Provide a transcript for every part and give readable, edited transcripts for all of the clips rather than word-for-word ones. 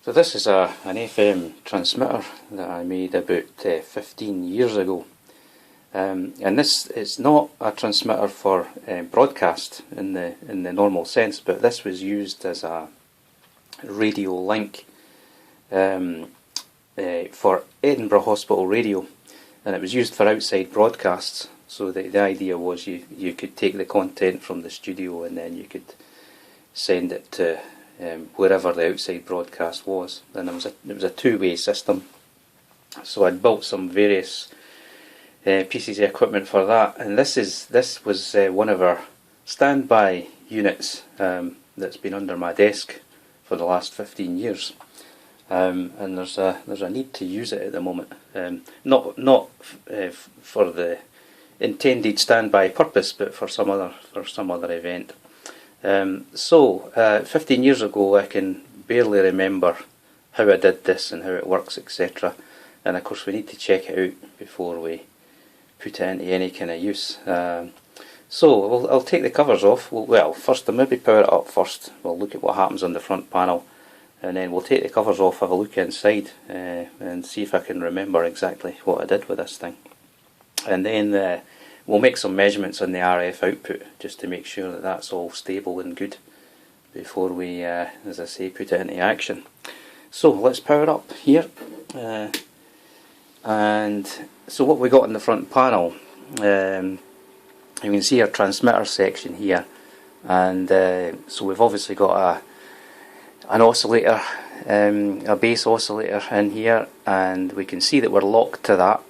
So this is an FM transmitter that I made about 15 years ago, and this is not a transmitter for broadcast in the normal sense, but this was used as a radio link for Edinburgh Hospital Radio, and it was used for outside broadcasts. So the idea was you could take the content from the studio and then you could send it to wherever the outside broadcast was, and it was a two-way system. So I'd built some various pieces of equipment for that, and this was one of our standby units that's been under my desk for the last 15 years, and there's a need to use it at the moment, not for the intended standby purpose, but for some other event. So 15 years ago, I can barely remember how I did this and how it works, etc. And of course we need to check it out before we put it into any kind of use. So I'll take the covers off. Well, first I'll maybe power it up first. We'll look at what happens on the front panel, and then we'll take the covers off, have a look inside, and see if I can remember exactly what I did with this thing. And then we'll make some measurements on the RF output just to make sure that that's all stable and good before we, as I say, put it into action. So let's power up here. And so what we got in the front panel, you can see our transmitter section here, and so we've obviously got an oscillator, a base oscillator in here, and we can see that we're locked to that.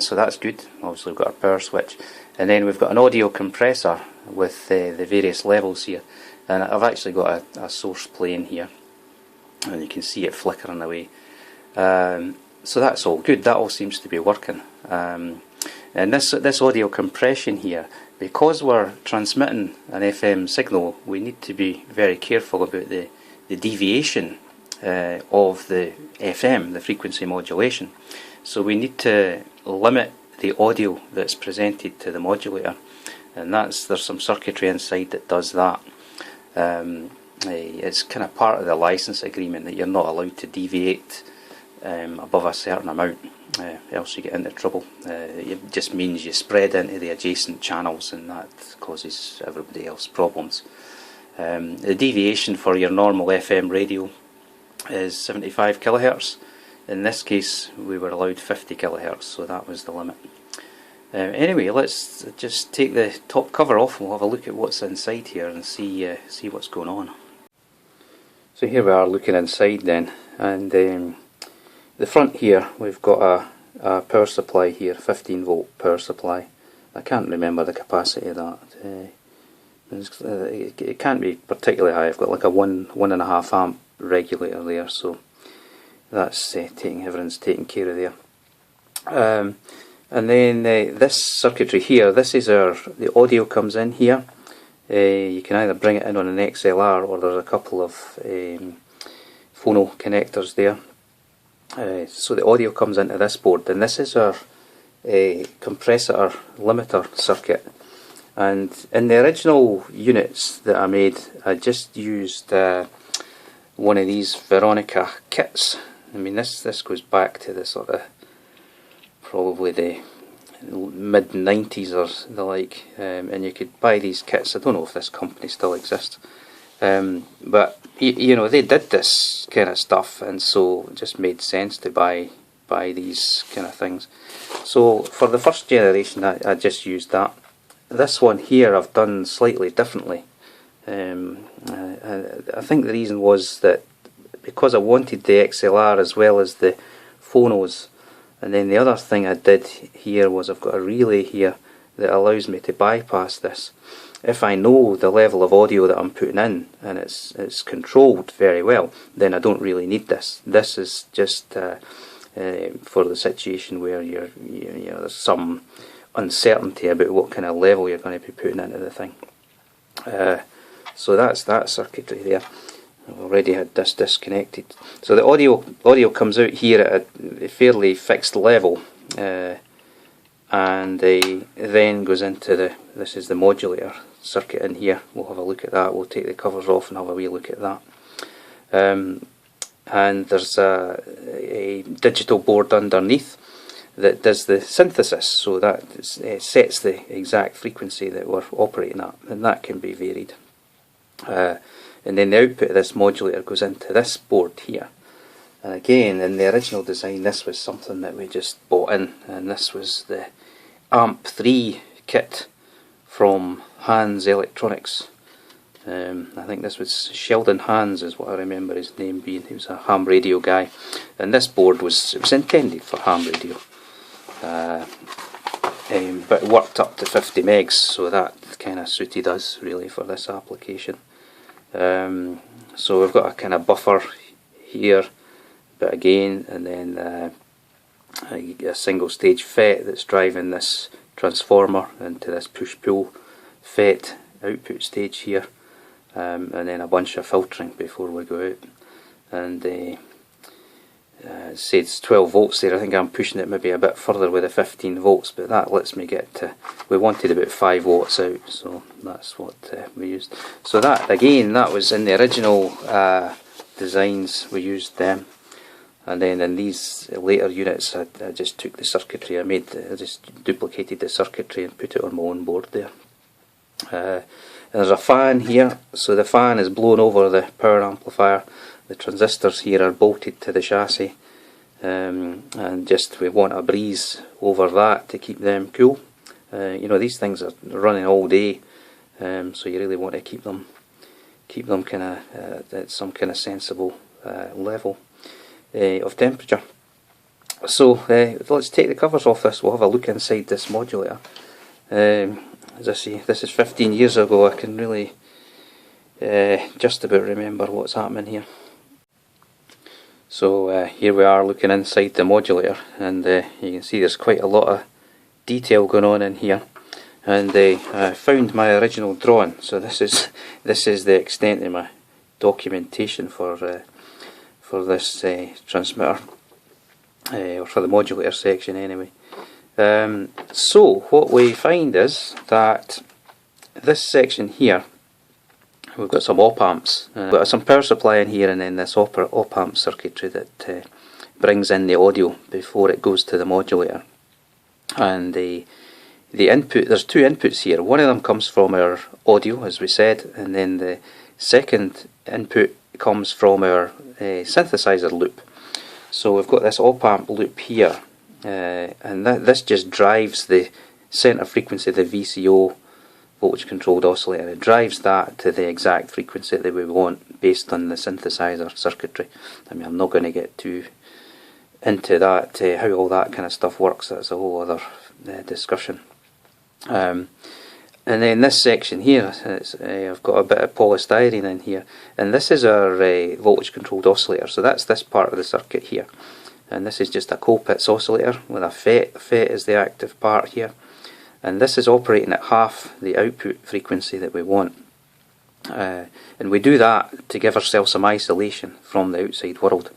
So that's good. Obviously we've got our power switch, and then we've got an audio compressor with the various levels here, and I've actually got a source playing here, and you can see it flickering away. So that's all good, that all seems to be working. And this audio compression here, because we're transmitting an FM signal, we need to be very careful about the deviation of the FM, the frequency modulation. So we need to limit the audio that's presented to the modulator, and there's some circuitry inside that does that. It's kind of part of the license agreement that you're not allowed to deviate above a certain amount, else you get into trouble. It just means you spread into the adjacent channels, and that causes everybody else problems. The deviation for your normal FM radio is 75 kilohertz. In this case we were allowed 50 kilohertz, so that was the limit. Anyway, let's just take the top cover off and we'll have a look at what's inside here and see what's going on. So here we are looking inside then, and the front here we've got a power supply here, 15 volt power supply. I can't remember the capacity of that. It can't be particularly high. I've got like a 1.5 amp regulator there, so that's everything's taken care of there. And then this circuitry here, this is the audio comes in here. You can either bring it in on an XLR, or there's a couple of phono connectors there. So the audio comes into this board, and this is our compressor limiter circuit. And in the original units that I made, I just used one of these Veronica kits. I mean, this goes back to the sort of probably the mid-90s or the like, and you could buy these kits. I don't know if this company still exists, but you know, they did this kind of stuff, and so it just made sense to buy these kind of things. So for the first generation I just used that. This one here I've done slightly differently. I think the reason was that because I wanted the XLR as well as the phonos, and then the other thing I did here was I've got a relay here that allows me to bypass this. If I know the level of audio that I'm putting in and it's controlled very well, then I don't really need this. This is just for the situation where there's some uncertainty about what kind of level you're going to be putting into the thing. So that's that circuitry there. I've already had this disconnected. So the audio comes out here at a fairly fixed level, and then goes into this is the modulator circuit in here. We'll have a look at that. We'll take the covers off and have a wee look at that. and there's a digital board underneath that does the synthesis, so that sets the exact frequency that we're operating at, and that can be varied. And then the output of this modulator goes into this board here. And again, in the original design, this was something that we just bought in, and this was the Amp3 kit from Hans Electronics. I think this was Sheldon Hans is what I remember his name being. He was a ham radio guy, and this board was intended for ham radio, but it worked up to 50 megs, so that kind of suited us really for this application. So we've got a kind of buffer here, but again, and then a single stage FET that's driving this transformer into this push-pull FET output stage here, and then a bunch of filtering before we go out. And say it's 12 volts there. I think I'm pushing it maybe a bit further with the 15 volts, but that lets me get to, we wanted about 5 watts out, so that's what we used. So that, again, that was in the original designs, we used them. And then in these later units, I just took the circuitry, I just duplicated the circuitry and put it on my own board there. There's a fan here, so the fan is blown over the power amplifier. The transistors here are bolted to the chassis, and just we want a breeze over that to keep them cool. You know, these things are running all day, so you really want to keep them kind of at some kind of sensible level of temperature. So let's take the covers off this. We'll have a look inside this modulator. As I say, this is 15 years ago. I can really just about remember what's happening here. So here we are looking inside the modulator, and you can see there's quite a lot of detail going on in here. And I found my original drawing. So this is the extent of my documentation for this transmitter, or for the modulator section anyway. So what we find is that this section here, we've got some op-amps, we've got some power supply in here, and then this op-amp circuitry that brings in the audio before it goes to the modulator. And the input, there's two inputs here. One of them comes from our audio, as we said, and then the second input comes from our synthesizer loop. So we've got this op-amp loop here, and this just drives the center frequency of the VCO, voltage controlled oscillator. It drives that to the exact frequency that we want based on the synthesizer circuitry. I mean, I'm not going to get too into that, how all that kind of stuff works. That's a whole other discussion. And then this section here, I've got a bit of polystyrene in here, and this is our voltage controlled oscillator. So that's this part of the circuit here, and this is just a Colpitts oscillator with a FET. FET is the active part here, and this is operating at half the output frequency that we want. And we do that to give ourselves some isolation from the outside world.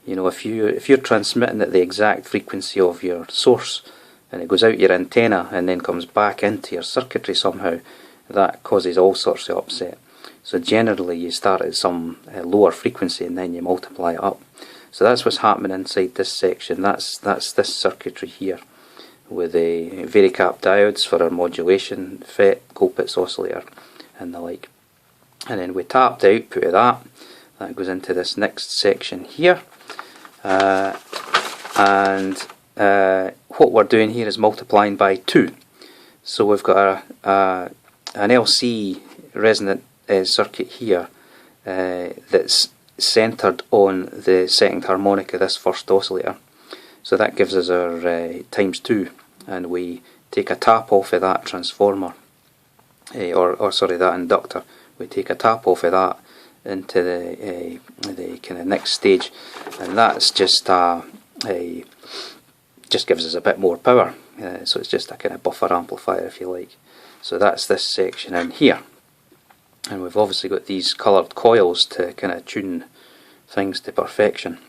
You know, if you're transmitting at the exact frequency of your source, and it goes out your antenna and then comes back into your circuitry somehow, that causes all sorts of upset. So generally you start at some lower frequency and then you multiply it up. So that's what's happening inside this section. That's this circuitry here, with a varicap diodes for our modulation, FET, Colpitts oscillator and the like. And then we tap the output of that goes into this next section here, and what we're doing here is multiplying by 2. So we've got an LC resonant circuit here that's centred on the second harmonic of this first oscillator. So that gives us our times 2, and we take a tap off of that transformer, or sorry, that inductor. We take a tap off of that into the kind of next stage, and that's just just gives us a bit more power. So it's just a kind of buffer amplifier, if you like. So that's this section in here, and we've obviously got these coloured coils to kind of tune things to perfection.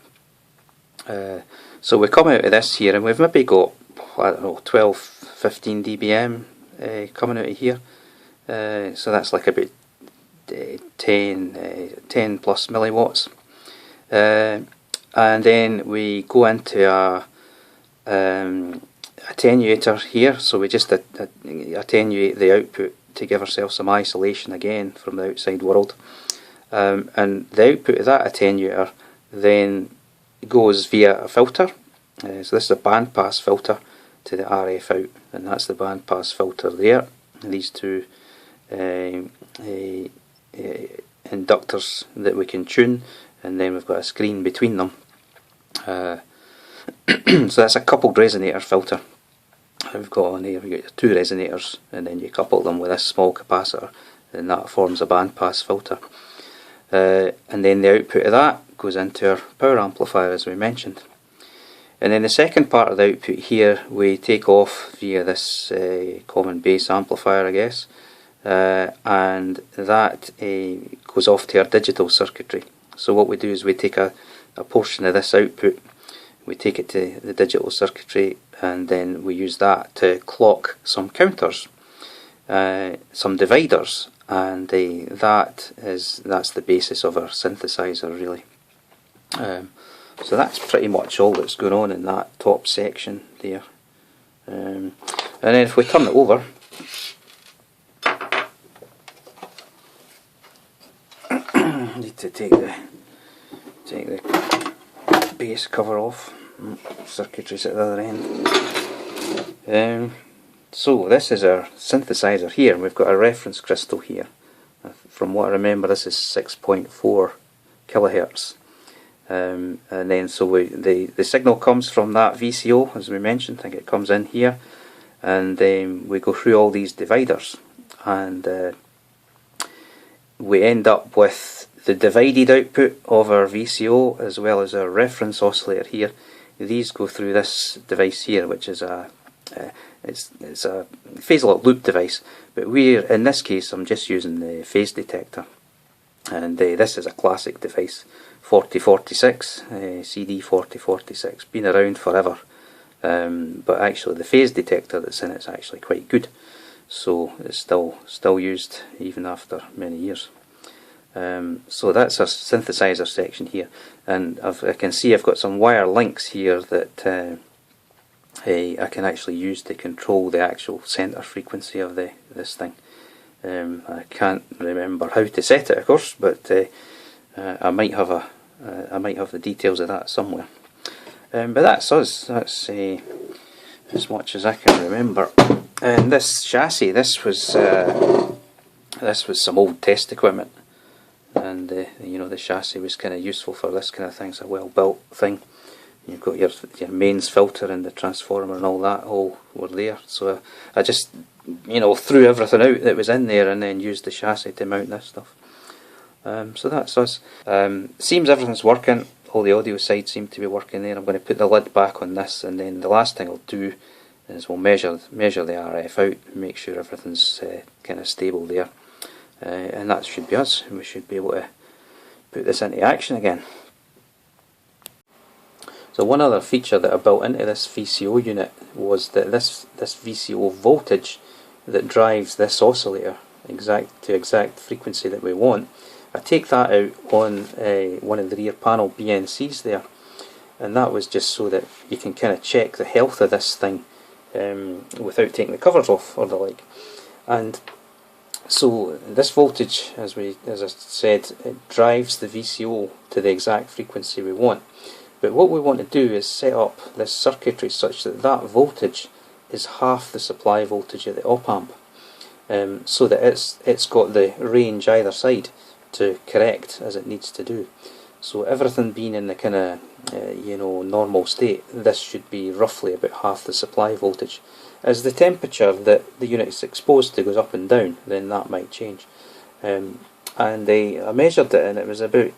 So we come out of this here, and we've maybe got, I don't know, 12-15 dBm coming out of here. So that's like about 10 plus milliwatts. and then we go into a attenuator here, so we just attenuate the output to give ourselves some isolation again from the outside world, and the output of that attenuator then goes via a filter. So this is a bandpass filter to the RF out, and that's the bandpass filter there. And these two inductors that we can tune, and then we've got a screen between them. So that's a coupled resonator filter we've got on here. We've got 2 resonators, and then you couple them with this small capacitor, and that forms a bandpass filter. And then the output of that goes into our power amplifier, as we mentioned. And then the second part of the output here we take off via this common base amplifier, I guess, and that goes off to our digital circuitry. So what we do is we take a portion of this output, we take it to the digital circuitry, and then we use that to clock some counters, some dividers, and that's the basis of our synthesizer, really. So that's pretty much all that's going on in that top section there. And then if we turn it over, need to take the base cover off. Circuitry's at the other end. So this is our synthesizer here, and we've got a reference crystal here. From what I remember, this is 6.4 kilohertz. And then so the signal comes from that VCO, as we mentioned. I think it comes in here, and we go through all these dividers, and we end up with the divided output of our VCO as well as our reference oscillator here. These go through this device here, which is it's a phase lock loop device, but in this case I'm just using the phase detector, and this is a classic device, 4046, CD 4046, been around forever, but actually the phase detector that's in it is actually quite good, so it's still used even after many years. So that's our synthesizer section here, and I can see I've got some wire links here that I can actually use to control the actual center frequency of this thing. I can't remember how to set it, of course, but I might have the details of that somewhere. But that's us. That's as much as I can remember. And this chassis, this was some old test equipment, and the chassis was kind of useful for this kind of thing. It's a well built thing. You've got your mains filter and the transformer and all that all were there. So I just threw everything out that was in there and then used the chassis to mount this stuff. So that's us. Seems everything's working. All the audio sides seem to be working there. I'm going to put the lid back on this, and then the last thing I'll do is we'll measure the RF out and make sure everything's kind of stable there. And that should be us. We should be able to put this into action again. So one other feature that I built into this VCO unit was that this VCO voltage that drives this oscillator to exact frequency that we want, I take that out on one of the rear panel BNCs there, and that was just so that you can kind of check the health of this thing without taking the covers off or the like. And so this voltage, as I said, it drives the VCO to the exact frequency we want. But what we want to do is set up this circuitry such that that voltage is half the supply voltage of the op-amp, so that it's got the range either side to correct as it needs to do. So everything being in the kind of normal state, this should be roughly about half the supply voltage. As the temperature that the unit is exposed to goes up and down, then that might change. And I measured it, and it was about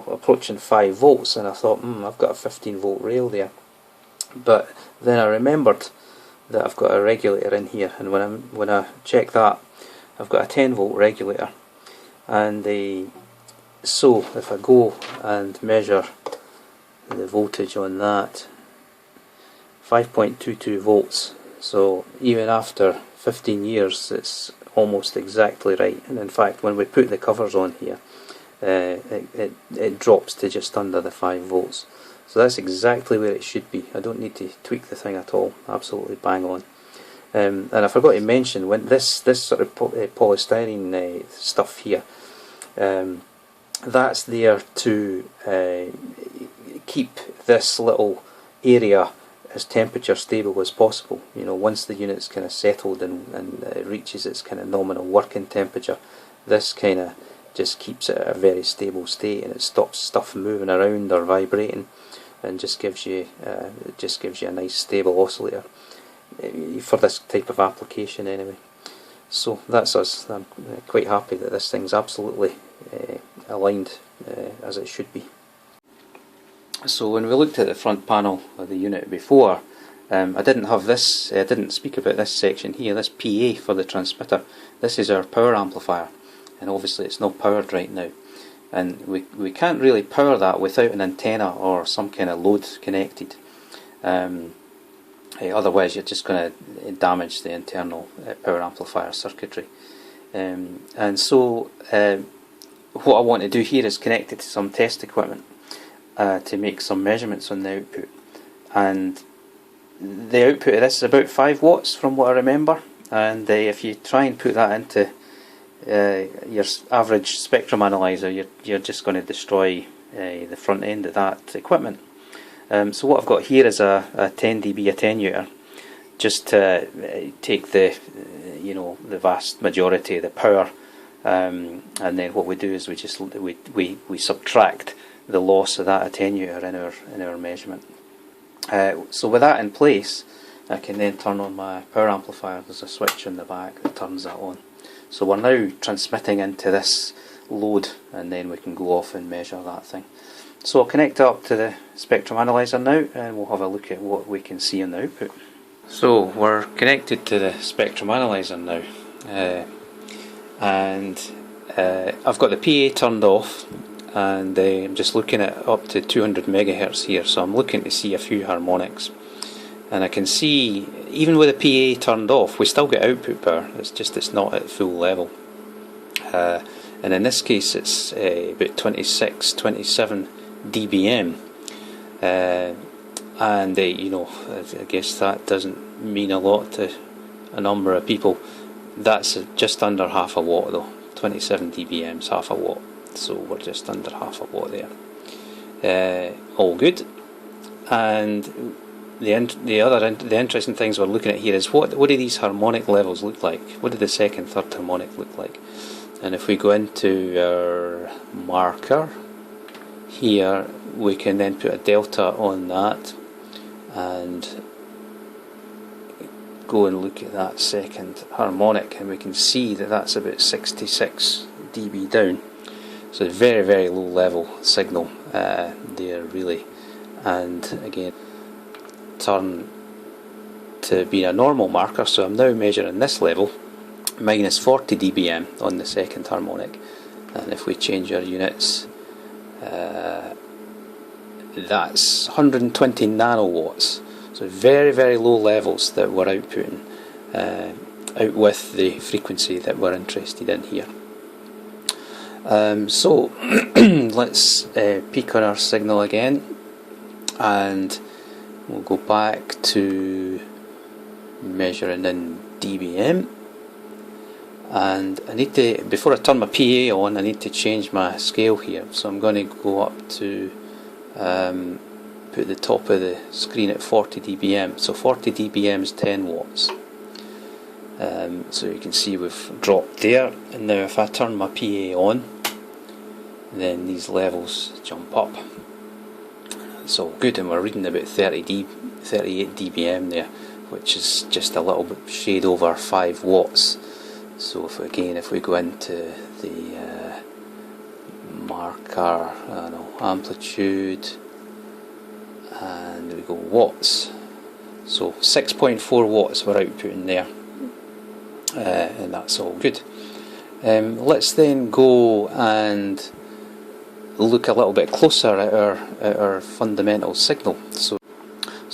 approaching 5 volts, and I thought, I've got a 15 volt rail there. But then I remembered that I've got a regulator in here, and when I check that, I've got a 10 volt regulator. And so if I go and measure the voltage on that, 5.22 volts. So even after 15 years, it's almost exactly right. And in fact, when we put the covers on here, it drops to just under the 5 volts. So that's exactly where it should be. I don't need to tweak the thing at all. Absolutely bang on. And I forgot to mention, when this sort of polystyrene stuff here, that's there to keep this little area as temperature stable as possible. You know, once the unit's kind of settled and reaches its kind of nominal working temperature, this kind of just keeps it at a very stable state, and it stops stuff moving around or vibrating, and just gives you a nice stable oscillator for this type of application anyway. So that's us. I'm quite happy that this thing's absolutely aligned as it should be. So when we looked at the front panel of the unit before, I didn't have this, I didn't speak about this section here, this PA for the transmitter. This is our power amplifier, and obviously it's not powered right now. And we can't really power that without an antenna or some kind of load connected. Otherwise you're just going to damage the internal power amplifier circuitry. And so what I want to do here is connect it to some test equipment to make some measurements on the output. And the output of this is about 5 watts from what I remember, and if you try and put that into your average spectrum analyzer, you're just going to destroy the front end of that equipment. So what I've got here is a 10 dB attenuator, just to take the the vast majority of the power, and then what we do is we subtract the loss of that attenuator in our measurement. So with that in place, I can then turn on my power amplifier. There's a switch on the back that turns that on. So we're now transmitting into this load, and then we can go off and measure that thing. So I'll connect it up to the spectrum analyzer now, and we'll have a look at what we can see on the output. So we're connected to the spectrum analyzer now, and I've got the PA turned off, and I'm just looking at up to 200 megahertz here, so I'm looking to see a few harmonics. And I can see, even with the PA turned off, we still get output power. It's just it's not at full level. And in this case, it's about 26, 27 dBm. And I guess that doesn't mean a lot to a number of people. That's just under half a watt though. 27 dBm is half a watt, so we're just under half a watt there. All good. And the interesting things we're looking at here is what do these harmonic levels look like? What do the second, third harmonic look like? And if we go into our marker here, we can then put a delta on that and go and look at that second harmonic, and we can see that that's about 66 dB down. So very, very low level signal there really. And again, turn to be a normal marker, so I'm now measuring this level, minus 40 dBm on the second harmonic. And if we change our units, that's 120 nanowatts. So very, very low levels that we're outputting out with the frequency that we're interested in here. So let's peak on our signal again, and we'll go back to measuring in dBm. And I need to, before I turn my PA on, I need to change my scale here. So I'm going to go up to put the top of the screen at 40 dBm. So 40 dBm is 10 watts. So you can see we've dropped there. And now if I turn my PA on, then these levels jump up. It's all good, and we're reading about 38 dBm there, which is just a little bit shade over 5 watts. So if we go into the marker, amplitude, and we go watts, so 6.4 watts we're outputting there, and that's all good. Let's then go and look a little bit closer at our fundamental signal. So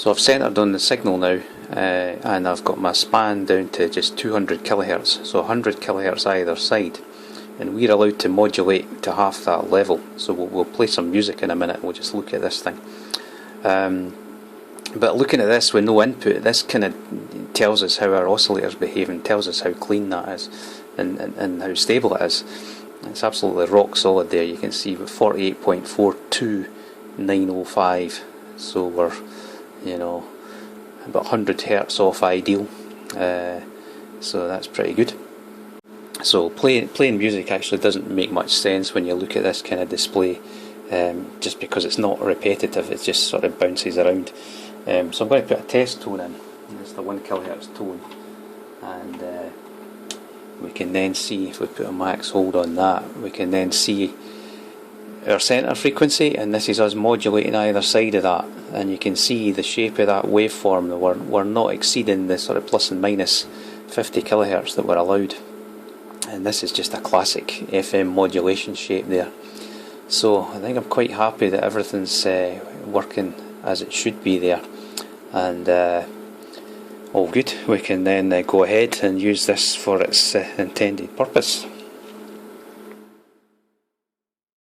I've centered on the signal now, and I've got my span down to just 200 kilohertz, so 100 kilohertz either side. and we're allowed to modulate to half that level. So we'll play some music in a minute. We'll just look at this thing. But looking at this with no input, this kind of tells us how our oscillator's behaving, tells us how clean that is, and how stable it is. It's absolutely rock solid there. You can see with 48.42905, so we're, you know, about 100 Hertz off ideal. So that's pretty good. So playing music actually doesn't make much sense when you look at this kind of display, just because it's not repetitive, it just sort of bounces around. So I'm going to put a test tone in, it's the 1 kHz tone, and we can then see, if we put a max hold on that, we can then see our centre frequency, and this is us modulating either side of that, and you can see the shape of that waveform. We're not exceeding the sort of plus and minus 50 kHz that we're allowed, and this is just a classic FM modulation shape there. So I think I'm quite happy that everything's working as it should be there, and all good. We can then go ahead and use this for its intended purpose.